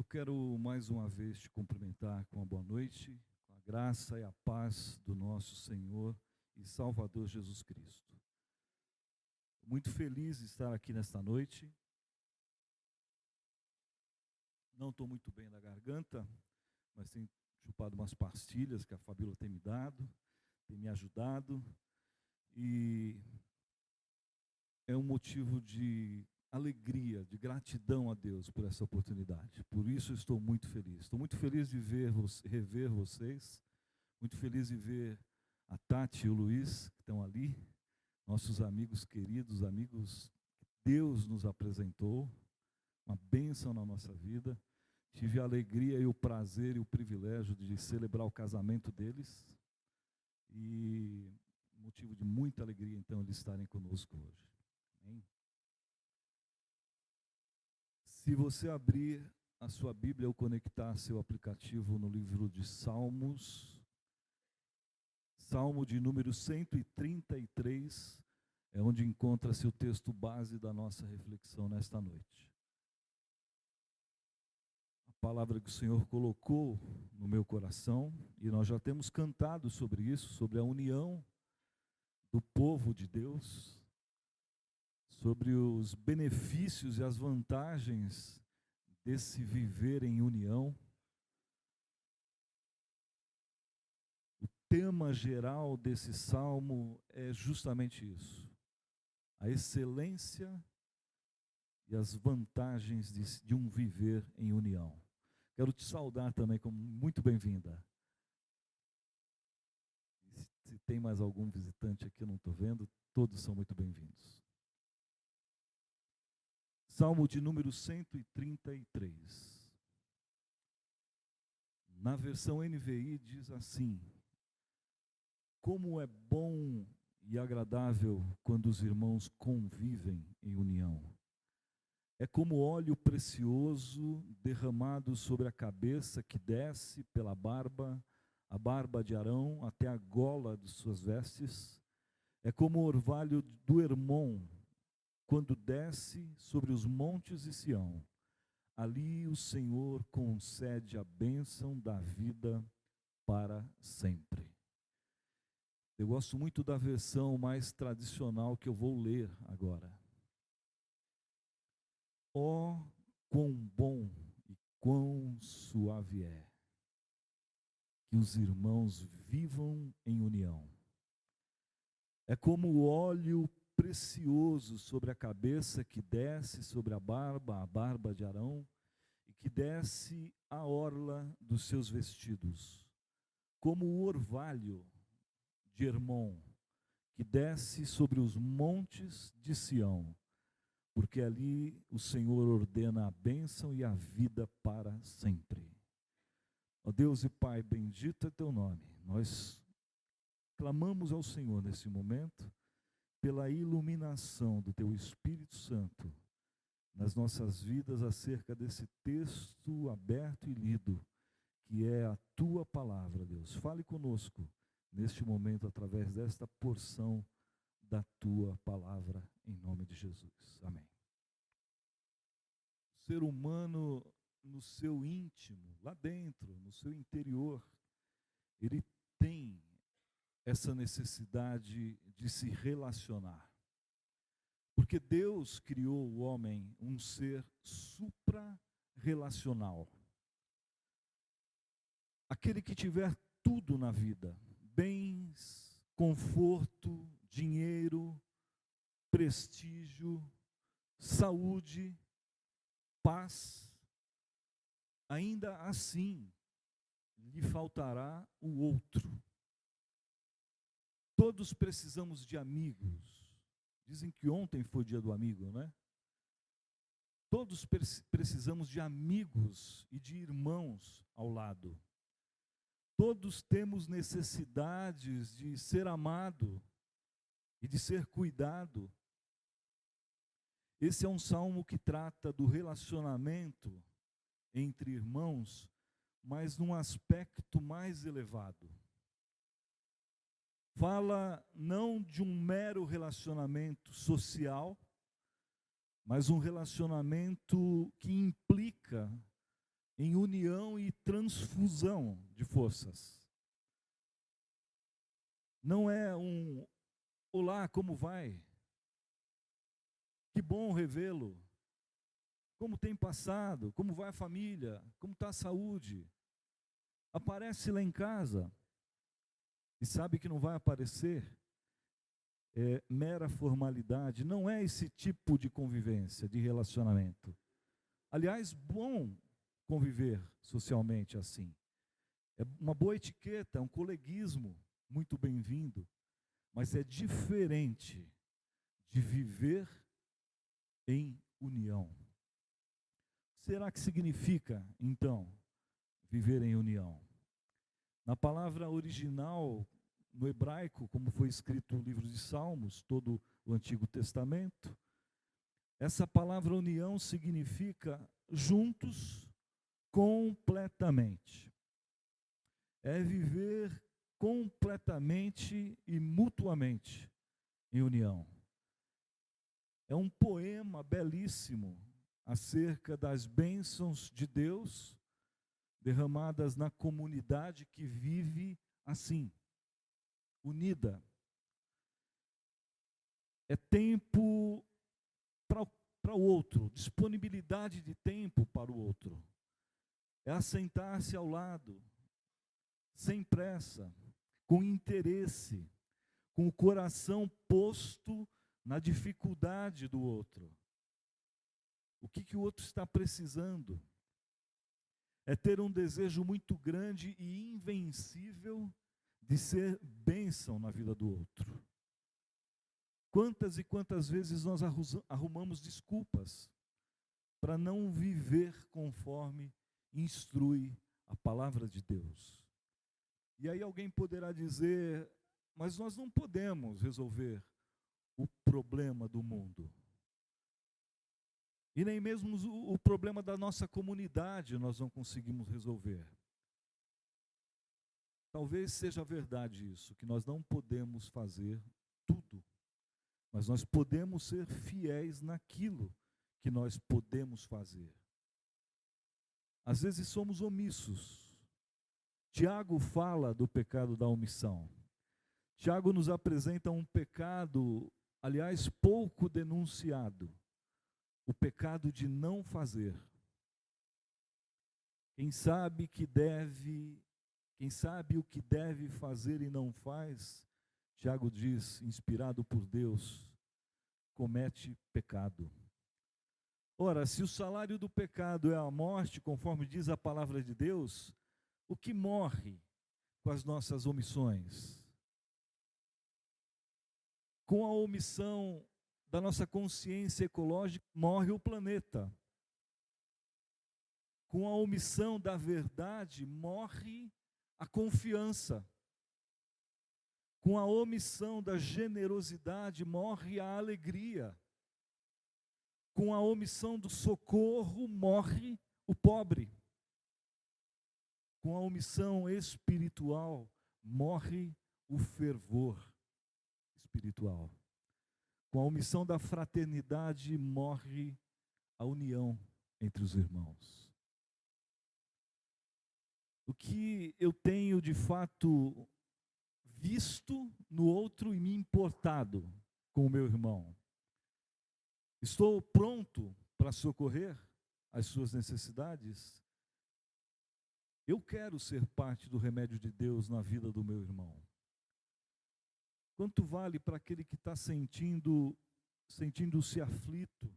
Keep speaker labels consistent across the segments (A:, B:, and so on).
A: quero mais uma vez te cumprimentar com uma boa noite, com a graça e a paz do nosso Senhor e Salvador Jesus Cristo. Muito feliz de estar aqui nesta noite. Não estou muito bem da garganta, mas tenho chupado umas pastilhas que a Fabíola tem me dado, tem me ajudado, e é um motivo de alegria, de gratidão a Deus por essa oportunidade. Por isso eu estou muito feliz. Estou muito feliz de rever vocês, muito feliz de ver a Tati e o Luiz, que estão ali, nossos amigos queridos, amigos que Deus nos apresentou, uma bênção na nossa vida. Tive a alegria e o prazer e o privilégio de celebrar o casamento deles, e motivo de muita alegria, então, eles estarem conosco hoje. Amém? Se você abrir a sua Bíblia ou conectar seu aplicativo no livro de Salmos, Salmo de número 133, é onde encontra-se o texto base da nossa reflexão nesta noite. A palavra que o Senhor colocou no meu coração, e nós já temos cantado sobre isso, sobre a união do povo de Deus, sobre os benefícios e as vantagens desse viver em união. O tema geral desse salmo é justamente isso: a excelência e as vantagens de um viver em união. Quero te saudar também como muito bem-vinda. Se tem mais algum visitante aqui, eu não estou vendo, todos são muito bem-vindos. Salmo de número 133. Na versão NVI diz assim: como é bom e agradável quando os irmãos convivem em união. É como óleo precioso derramado sobre a cabeça, que desce pela barba, a barba de Arão, até a gola de suas vestes. É como o orvalho do Hermon, quando desce sobre os montes de Sião. Ali o Senhor concede a bênção da vida para sempre. Eu gosto muito da versão mais tradicional que eu vou ler agora. Ó, quão bom e quão suave é que os irmãos vivam em união. É como o óleo precioso sobre a cabeça, que desce sobre a barba de Arão, e que desce a orla dos seus vestidos. Como o orvalho de Hermon, que desce sobre os montes de Sião, porque ali o Senhor ordena a bênção e a vida para sempre. Ó Deus e Pai, bendito é teu nome. Nós clamamos ao Senhor nesse momento pela iluminação do teu Espírito Santo nas nossas vidas acerca desse texto aberto e lido, que é a tua palavra, Deus. Fale conosco neste momento através desta porção da tua palavra, em nome de Jesus. Amém. O ser humano, no seu íntimo, lá dentro, no seu interior, ele tem essa necessidade de se relacionar. Porque Deus criou o homem um ser supra-relacional. Aquele que tiver tudo na vida, bens, conforto, dinheiro, prestígio, saúde, paz, ainda assim lhe faltará o outro. Todos precisamos de amigos. Dizem que ontem foi o dia do amigo, né? Todos precisamos de amigos e de irmãos ao lado. Todos temos necessidades de ser amado e de ser cuidado. Esse é um salmo que trata do relacionamento entre irmãos, mas num aspecto mais elevado. Fala não de um mero relacionamento social, mas um relacionamento que implica em união e transfusão de forças. Não é um olá, como vai? Que bom revê-lo. Como tem passado? Como vai a família? Como está a saúde? Aparece lá em casa e sabe que não vai aparecer. É mera formalidade. Não é esse tipo de convivência, de relacionamento. Aliás, bom conviver socialmente assim. É uma boa etiqueta, é um coleguismo muito bem-vindo, mas é diferente de viver em união. Será que significa, então, viver em união? Na palavra original, no hebraico, como foi escrito no livro de Salmos, todo o Antigo Testamento, essa palavra união significa juntos completamente. É viver completamente e mutuamente em união. É um poema belíssimo acerca das bênçãos de Deus derramadas na comunidade que vive assim, unida. É tempo para o outro, disponibilidade de tempo para o outro. É assentar-se ao lado, sem pressa, com interesse, com o coração posto na dificuldade do outro. O que o outro está precisando? É ter um desejo muito grande e invencível de ser bênção na vida do outro. Quantas e quantas vezes nós arrumamos desculpas para não viver conforme instrui a palavra de Deus. E aí alguém poderá dizer, mas nós não podemos resolver o problema do mundo. E nem mesmo o problema da nossa comunidade nós não conseguimos resolver. Talvez seja verdade isso, que nós não podemos fazer tudo, mas nós podemos ser fiéis naquilo que nós podemos fazer. Às vezes somos omissos. Tiago fala do pecado da omissão. Tiago nos apresenta um pecado, aliás, pouco denunciado. O pecado de não fazer. Quem sabe o que deve fazer e não faz, Tiago diz, inspirado por Deus, comete pecado. Ora, se o salário do pecado é a morte, conforme diz a palavra de Deus, o que morre com as nossas omissões? Com a omissão da nossa consciência ecológica, morre o planeta. Com a omissão da verdade, morre a confiança. Com a omissão da generosidade, morre a alegria. Com a omissão do socorro, morre o pobre. Com a omissão espiritual, morre o fervor espiritual. Com a omissão da fraternidade, morre a união entre os irmãos. O que eu tenho de fato visto no outro e me importado com o meu irmão? Estou pronto para socorrer as suas necessidades? Eu quero ser parte do remédio de Deus na vida do meu irmão. Quanto vale para aquele que está sentindo-se aflito,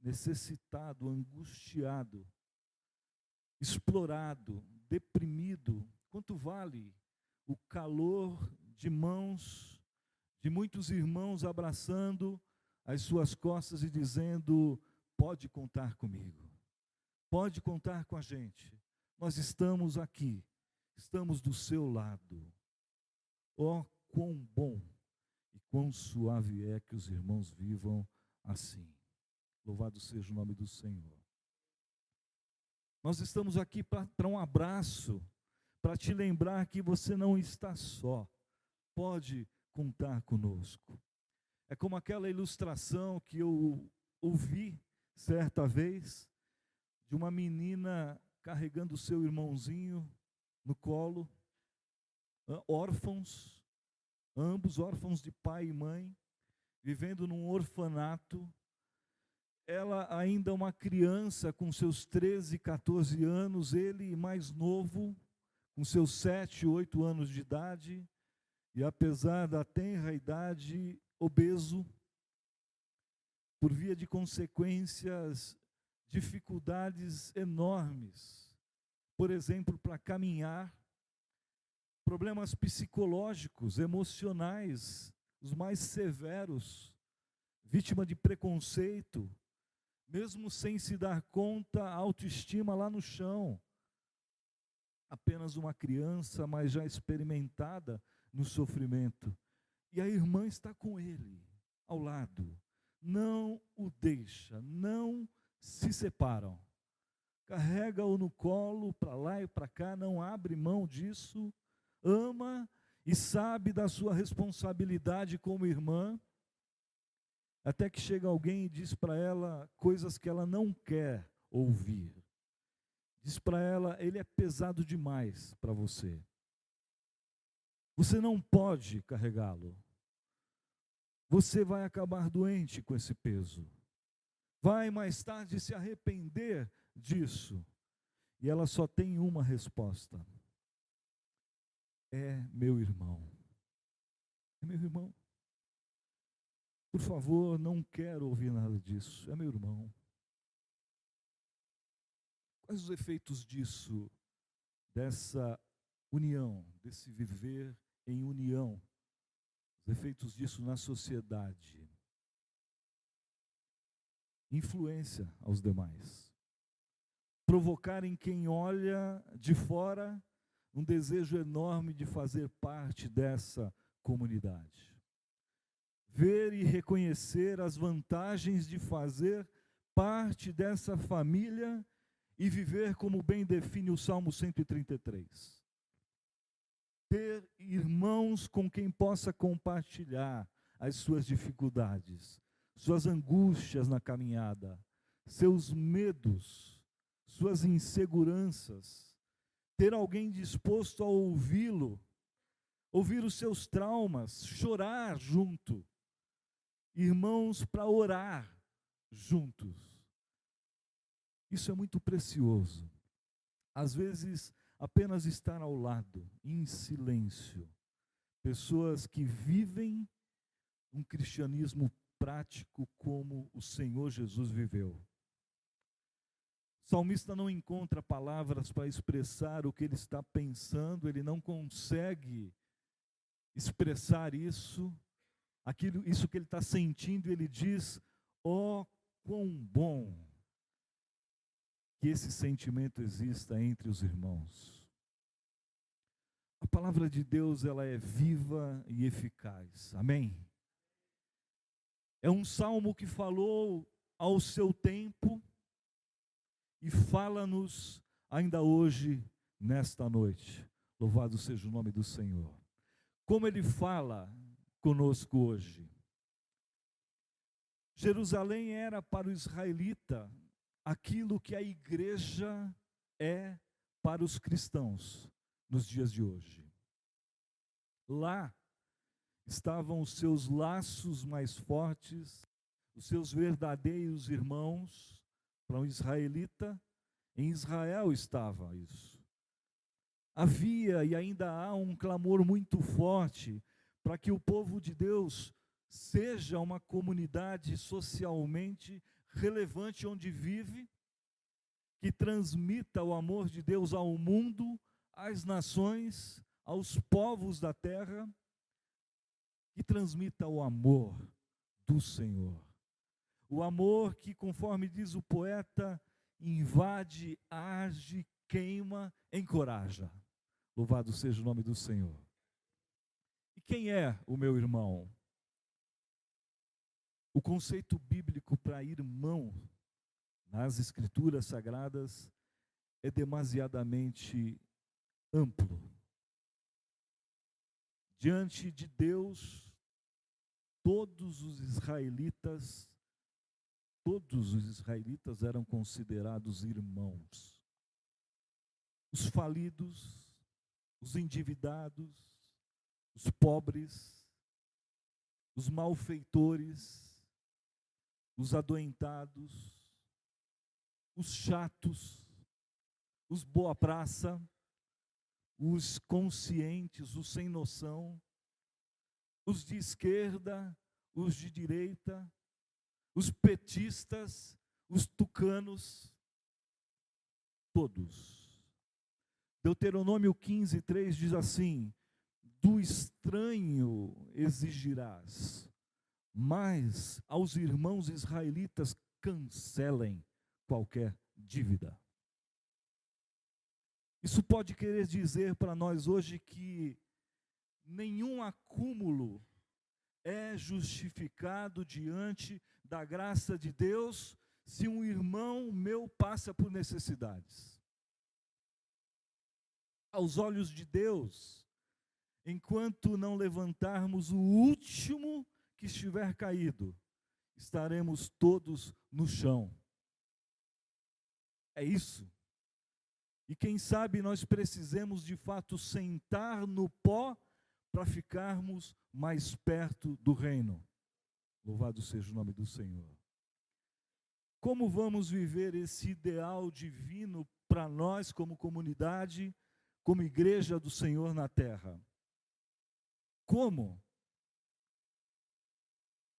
A: necessitado, angustiado, explorado, deprimido? Quanto vale o calor de mãos de muitos irmãos abraçando as suas costas e dizendo, pode contar comigo, pode contar com a gente, nós estamos aqui, estamos do seu lado. Oh, quão bom e quão suave é que os irmãos vivam assim. Louvado seja o nome do Senhor. Nós estamos aqui para um abraço, para te lembrar que você não está só. Pode contar conosco. É como aquela ilustração que eu ouvi certa vez de uma menina carregando o seu irmãozinho no colo, órfãos, ambos órfãos de pai e mãe, vivendo num orfanato. Ela ainda uma criança com seus 13, 14 anos, ele mais novo, com seus 7, 8 anos de idade, e apesar da tenra idade, obeso, por via de consequências, dificuldades enormes, por exemplo, para caminhar, problemas psicológicos, emocionais, os mais severos, vítima de preconceito, mesmo sem se dar conta, a autoestima lá no chão. Apenas uma criança, mas já experimentada no sofrimento. E a irmã está com ele, ao lado. Não o deixa, não se separam. Carrega-o no colo, para lá e para cá, não abre mão disso. Ama e sabe da sua responsabilidade como irmã. Até que chega alguém e diz para ela coisas que ela não quer ouvir. Diz para ela, ele é pesado demais para você. Você não pode carregá-lo. Você vai acabar doente com esse peso. Vai mais tarde se arrepender disso. E ela só tem uma resposta. É meu irmão. É meu irmão. Por favor, não quero ouvir nada disso. É meu irmão. Quais os efeitos disso, dessa união, desse viver em união? Os efeitos disso na sociedade. Influência aos demais. Provocar em quem olha de fora um desejo enorme de fazer parte dessa comunidade. Ver e reconhecer as vantagens de fazer parte dessa família e viver como bem define o Salmo 133. Ter irmãos com quem possa compartilhar as suas dificuldades, suas angústias na caminhada, seus medos, suas inseguranças. Ter alguém disposto a ouvi-lo, ouvir os seus traumas, chorar junto. Irmãos para orar juntos. Isso é muito precioso. Às vezes, apenas estar ao lado, em silêncio. Pessoas que vivem um cristianismo prático como o Senhor Jesus viveu. O salmista não encontra palavras para expressar o que ele está pensando, ele não consegue expressar isso que ele está sentindo, ele diz, quão bom que esse sentimento exista entre os irmãos. A palavra de Deus, ela é viva e eficaz, amém? É um salmo que falou ao seu tempo e fala-nos ainda hoje, nesta noite. Louvado seja o nome do Senhor. Como ele fala conosco hoje. Jerusalém era para o israelita aquilo que a igreja é para os cristãos nos dias de hoje. Lá estavam os seus laços mais fortes, os seus verdadeiros irmãos. Para um israelita, em Israel estava isso. Havia e ainda há um clamor muito forte para que o povo de Deus seja uma comunidade socialmente relevante onde vive, que transmita o amor de Deus ao mundo, às nações, aos povos da terra, que transmita o amor do Senhor. O amor que, conforme diz o poeta, invade, age, queima, encoraja. Louvado seja o nome do Senhor. E quem é o meu irmão? O conceito bíblico para irmão nas Escrituras Sagradas é demasiadamente amplo. Diante de Deus, todos os israelitas eram considerados irmãos. os falidos, os endividados, os pobres, os malfeitores, os adoentados, os chatos, os boa praça, os conscientes, os sem noção, os de esquerda, os de direita, os petistas, os tucanos, todos. Deuteronômio 15:3 diz assim: do estranho exigirás, mas aos irmãos israelitas cancelem qualquer dívida. Isso pode querer dizer para nós hoje que nenhum acúmulo é justificado diante da graça de Deus se um irmão meu passa por necessidades. Aos olhos de Deus, enquanto não levantarmos o último que estiver caído, estaremos todos no chão. É isso. E quem sabe nós precisemos de fato sentar no pó para ficarmos mais perto do reino. Louvado seja o nome do Senhor. Como vamos viver esse ideal divino para nós como comunidade, como igreja do Senhor na terra? Como?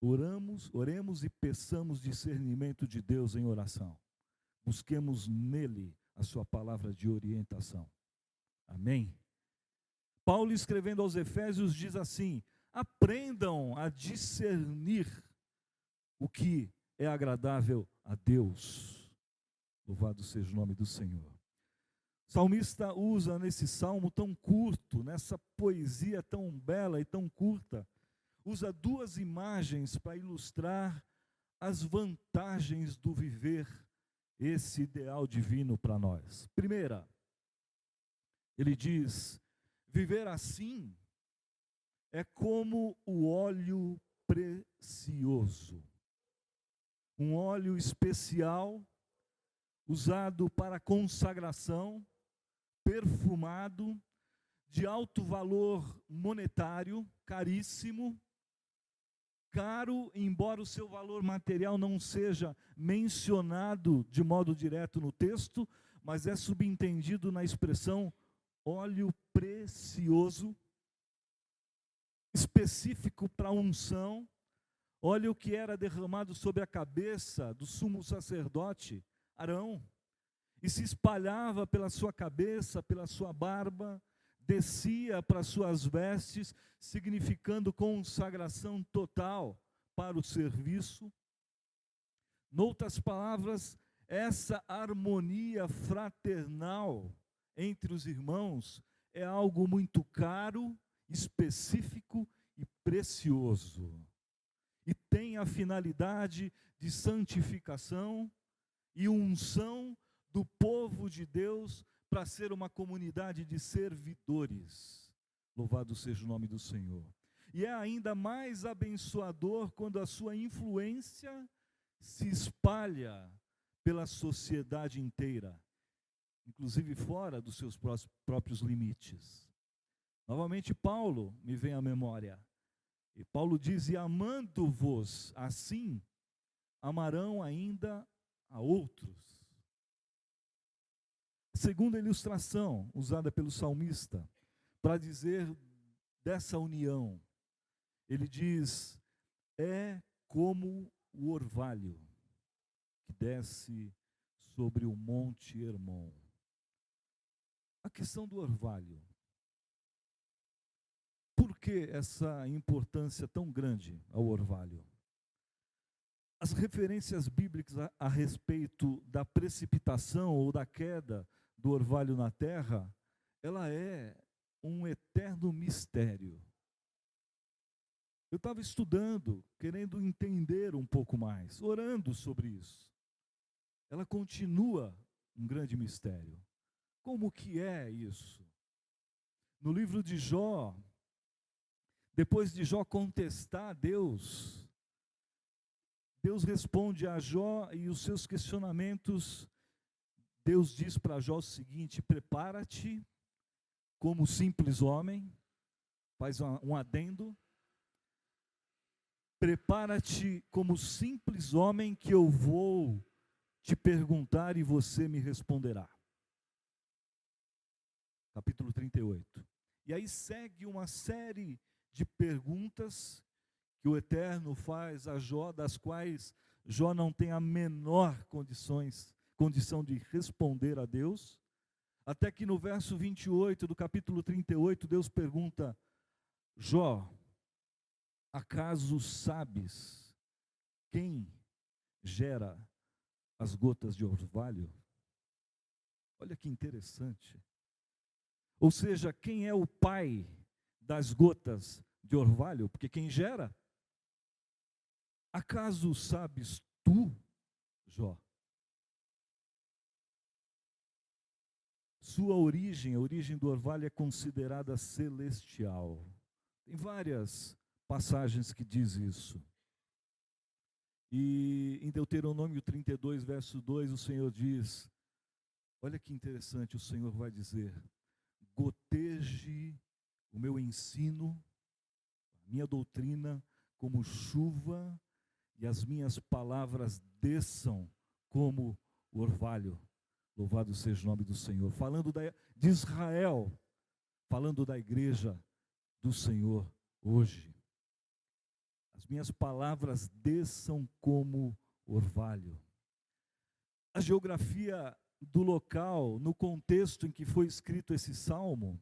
A: Oremos e peçamos discernimento de Deus em oração. Busquemos nele a sua palavra de orientação. Amém? Paulo, escrevendo aos Efésios, diz assim: aprendam a discernir o que é agradável a Deus. Louvado seja o nome do Senhor. O salmista usa nesse salmo tão curto, nessa poesia tão bela e tão curta, usa duas imagens para ilustrar as vantagens do viver esse ideal divino para nós. Primeira, ele diz: viver assim é como o óleo precioso, um óleo especial usado para consagração, perfumado, de alto valor monetário, caríssimo, caro, embora o seu valor material não seja mencionado de modo direto no texto, mas é subentendido na expressão óleo precioso, específico para unção, óleo que era derramado sobre a cabeça do sumo sacerdote Arão, e se espalhava pela sua cabeça, pela sua barba, descia para suas vestes, significando consagração total para o serviço. Noutras palavras, essa harmonia fraternal entre os irmãos é algo muito caro, específico e precioso. E tem a finalidade de santificação e unção do povo de Deus para ser uma comunidade de servidores. Louvado seja o nome do Senhor. E é ainda mais abençoador quando a sua influência se espalha pela sociedade inteira, inclusive fora dos seus próprios limites. Novamente, Paulo me vem à memória. E Paulo diz: e amando-vos assim, amarão ainda a outros. Segunda ilustração usada pelo salmista para dizer dessa união, ele diz: é como o orvalho que desce sobre o monte Hermon. A questão do orvalho. Por que essa importância tão grande ao orvalho? As referências bíblicas a respeito da precipitação ou da queda do orvalho na terra, ela é um eterno mistério. Eu estava estudando, querendo entender um pouco mais, orando sobre isso. Ela continua um grande mistério. Como que é isso? No livro de Jó, depois de Jó contestar a Deus, Deus responde a Jó e os seus questionamentos Deus diz para Jó o seguinte: prepara-te como simples homem, faz um adendo, prepara-te como simples homem que eu vou te perguntar e você me responderá. Capítulo 38. E aí segue uma série de perguntas que o Eterno faz a Jó, das quais Jó não tem a menor condição de responder a Deus, até que no verso 28 do capítulo 38, Deus pergunta: Jó, acaso sabes quem gera as gotas de orvalho? Olha que interessante. Ou seja, quem é o pai das gotas de orvalho? Porque quem gera? Acaso sabes tu, Jó? Sua origem, a origem do orvalho é considerada celestial. Tem várias passagens que diz isso. E em Deuteronômio 32, verso 2, o Senhor diz, olha que interessante, o Senhor vai dizer: goteje o meu ensino, a minha doutrina, como chuva, e as minhas palavras desçam como orvalho. Louvado seja o nome do Senhor. Falando de Israel, falando da igreja do Senhor hoje. As minhas palavras desçam como orvalho. A geografia do local, no contexto em que foi escrito esse salmo,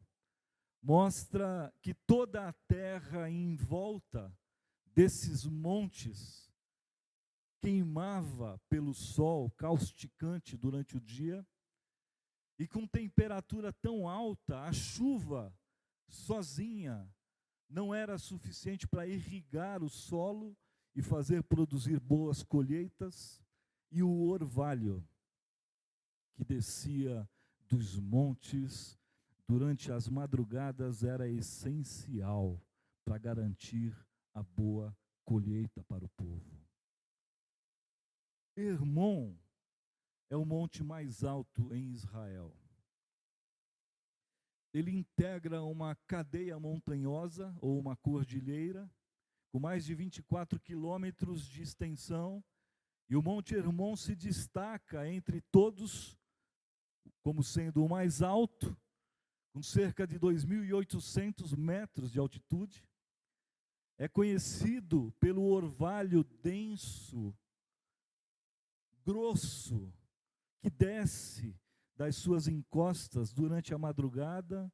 A: mostra que toda a terra em volta desses montes queimava pelo sol causticante durante o dia, e com temperatura tão alta, a chuva sozinha não era suficiente para irrigar o solo e fazer produzir boas colheitas, e o orvalho que descia dos montes durante as madrugadas era essencial para garantir a boa colheita para o povo. Hermon é o monte mais alto em Israel. Ele integra uma cadeia montanhosa ou uma cordilheira com mais de 24 quilômetros de extensão, e o Monte Hermon se destaca entre todos como sendo o mais alto, com cerca de 2.800 metros de altitude. É conhecido pelo orvalho denso, grosso, que desce das suas encostas durante a madrugada,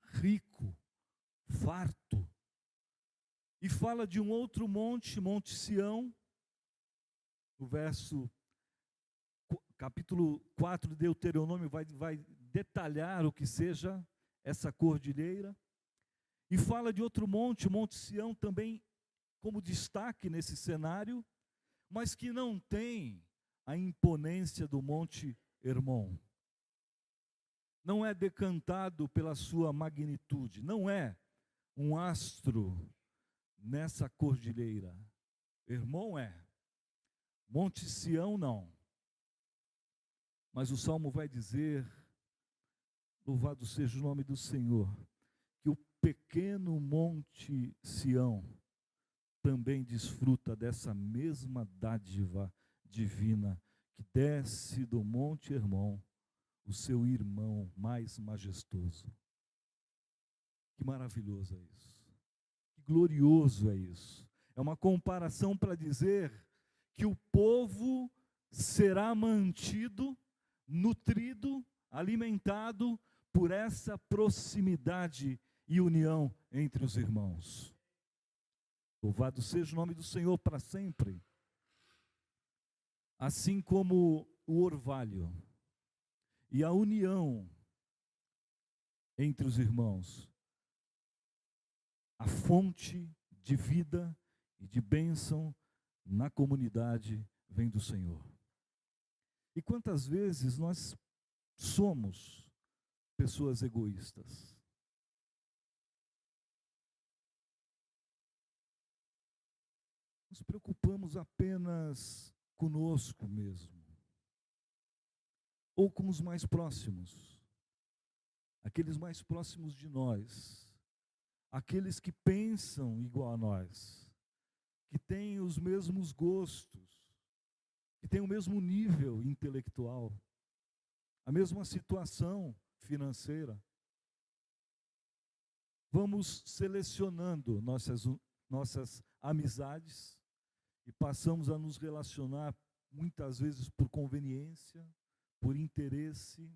A: rico, farto. E fala de um outro monte, Monte Sião, no capítulo 4 de Deuteronômio vai detalhar o que seja essa cordilheira. E fala de outro monte, Monte Sião, também como destaque nesse cenário, mas que não tem a imponência do Monte Hermon. Não é decantado pela sua magnitude, não é um astro nessa cordilheira. Hermon é, Monte Sião não. Mas o Salmo vai dizer, louvado seja o nome do Senhor, que o pequeno Monte Sião também desfruta dessa mesma dádiva divina que desce do Monte Hermon, o seu irmão mais majestoso. Que maravilhoso é isso. Que glorioso é isso. É uma comparação para dizer que o povo será mantido, nutrido, alimentado por essa proximidade e união entre os irmãos. Louvado seja o nome do Senhor para sempre. Assim como o orvalho e a união entre os irmãos, a fonte de vida e de bênção na comunidade vem do Senhor. E quantas vezes nós somos pessoas egoístas? Nos preocupamos apenas conosco mesmo. ou com os mais próximos, aqueles mais próximos de nós, aqueles que pensam igual a nós, que têm os mesmos gostos, que têm o mesmo nível intelectual, a mesma situação financeira. Vamos selecionando nossas amizades e passamos a nos relacionar muitas vezes por conveniência, por interesse.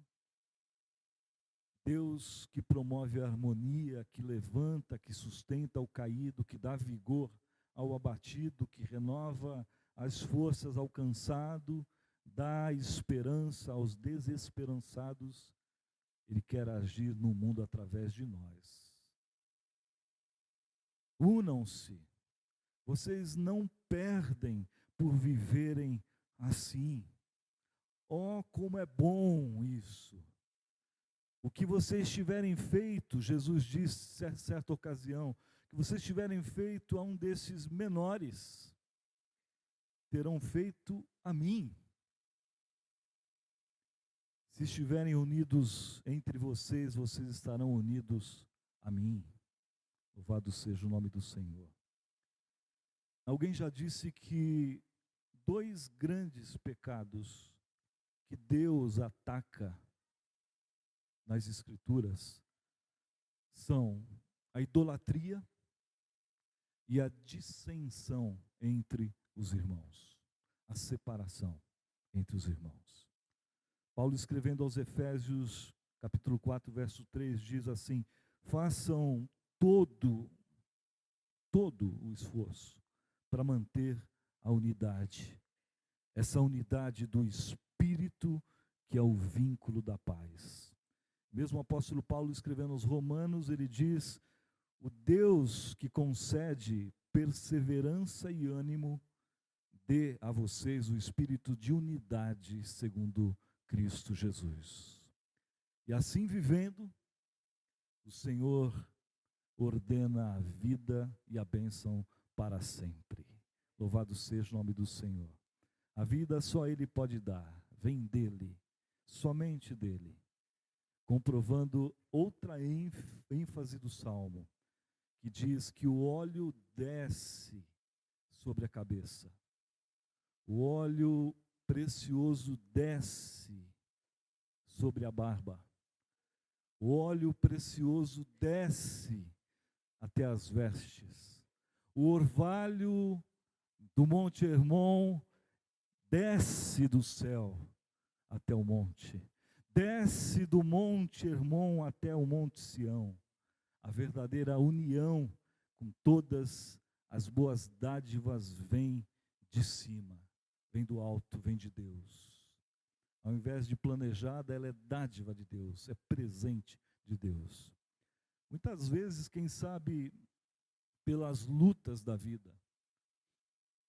A: Deus que promove a harmonia, que levanta, que sustenta o caído, que dá vigor ao abatido, que renova as forças ao cansado, dá esperança aos desesperançados. Ele quer agir no mundo através de nós. Unam-se. Vocês não perdem por viverem assim. Oh, como é bom isso! O que vocês tiverem feito, Jesus disse em certa ocasião, que vocês tiverem feito a um desses menores, terão feito a mim. Se estiverem unidos entre vocês, vocês estarão unidos a mim. Louvado seja o nome do Senhor. Alguém já disse que 2 grandes pecados que Deus ataca nas Escrituras são a idolatria e a dissensão entre os irmãos, a separação entre os irmãos. Paulo, escrevendo aos Efésios, capítulo 4, verso 3, diz assim: façam todo o esforço para manter a unidade, essa unidade do Espírito, que é o vínculo da paz. Mesmo o apóstolo Paulo, escrevendo aos Romanos, ele diz: o Deus que concede perseverança e ânimo, dê a vocês o espírito de unidade segundo Cristo Jesus. E assim vivendo, o Senhor ordena a vida e a bênção para sempre. Louvado seja o nome do Senhor. A vida só Ele pode dar, vem dEle, somente dEle. Comprovando outra ênfase do Salmo, que diz que o óleo desce sobre a cabeça. O óleo precioso desce sobre a barba. O óleo precioso desce até as vestes. O orvalho do Monte Hermon desce do céu até o monte. Desce do Monte Hermon até o Monte Sião. A verdadeira união com todas as boas dádivas vem de cima, vem do alto, vem de Deus. Ao invés de planejada, ela é dádiva de Deus, é presente de Deus. Muitas vezes, quem sabe, pelas lutas da vida,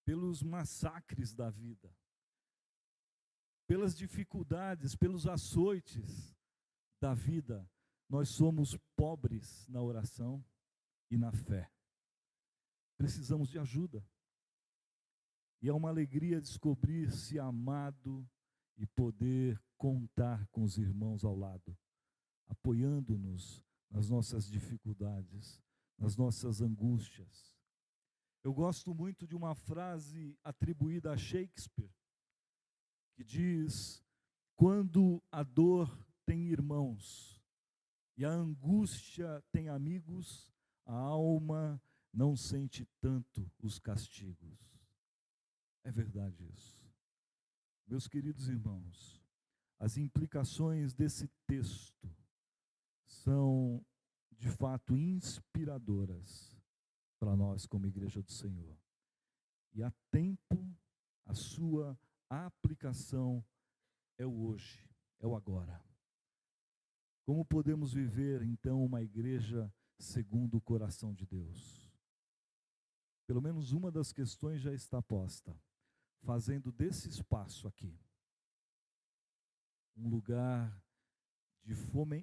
A: pelos massacres da vida, pelas dificuldades, pelos açoites da vida, nós somos pobres na oração e na fé. Precisamos de ajuda. E é uma alegria descobrir-se amado e poder contar com os irmãos ao lado, apoiando-nos nas nossas dificuldades, nas nossas angústias. Eu gosto muito de uma frase atribuída a Shakespeare, que diz: quando a dor tem irmãos e a angústia tem amigos, a alma não sente tanto os castigos. É verdade isso. Meus queridos irmãos, as implicações desse texto são, de fato, inspiradoras para nós como Igreja do Senhor. E há tempo, a sua aplicação é o hoje, é o agora. Como podemos viver, então, uma igreja segundo o coração de Deus? Pelo menos uma das questões já está posta. Fazendo desse espaço aqui um lugar de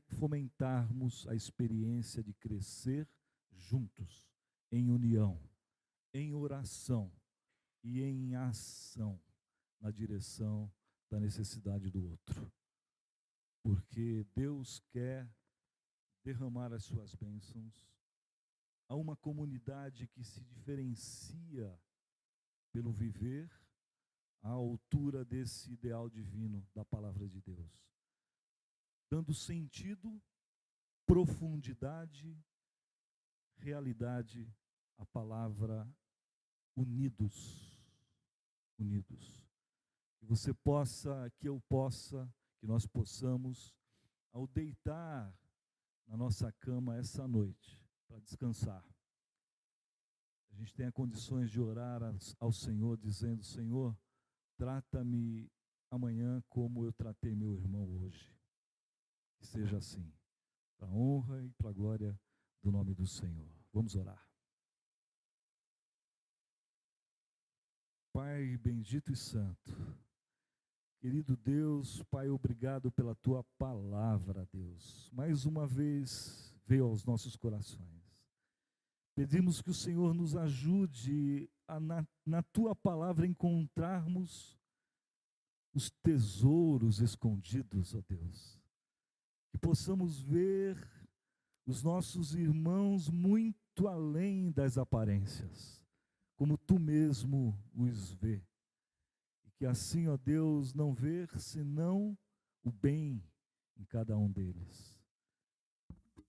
A: fomentarmos a experiência de crescer juntos, em união, em oração e em ação, na direção da necessidade do outro. porque Deus quer derramar as suas bênçãos a uma comunidade que se diferencia pelo viver à altura desse ideal divino da palavra de Deus, dando sentido, profundidade, realidade à palavra unidos. Unidos. Que você possa, que eu possa, que nós possamos, ao deitar na nossa cama essa noite, para descansar, a gente tenha condições de orar ao Senhor, dizendo: Senhor, trata-me amanhã como eu tratei meu irmão hoje. Que seja assim, para a honra e para a glória do nome do Senhor. Vamos orar. Pai bendito e santo, querido Deus, Pai, obrigado pela Tua palavra, Deus. Mais uma vez veio aos nossos corações. Pedimos que o Senhor nos ajude a, na Tua palavra, encontrarmos os tesouros escondidos, ó Deus. Que possamos ver os nossos irmãos muito além das aparências, como Tu mesmo os vê. E que assim, ó Deus, não ver senão o bem em cada um deles.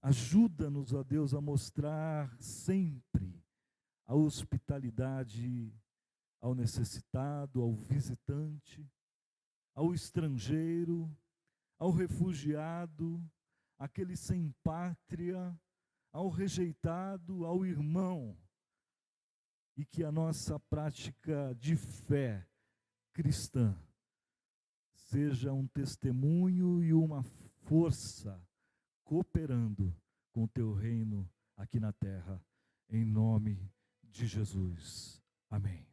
A: Ajuda-nos, ó Deus, a mostrar sempre a hospitalidade ao necessitado, ao visitante, ao estrangeiro, ao refugiado, àquele sem pátria, ao rejeitado, ao irmão. E que a nossa prática de fé cristã seja um testemunho e uma força cooperando com o Teu reino aqui na terra, em nome de Jesus. Amém.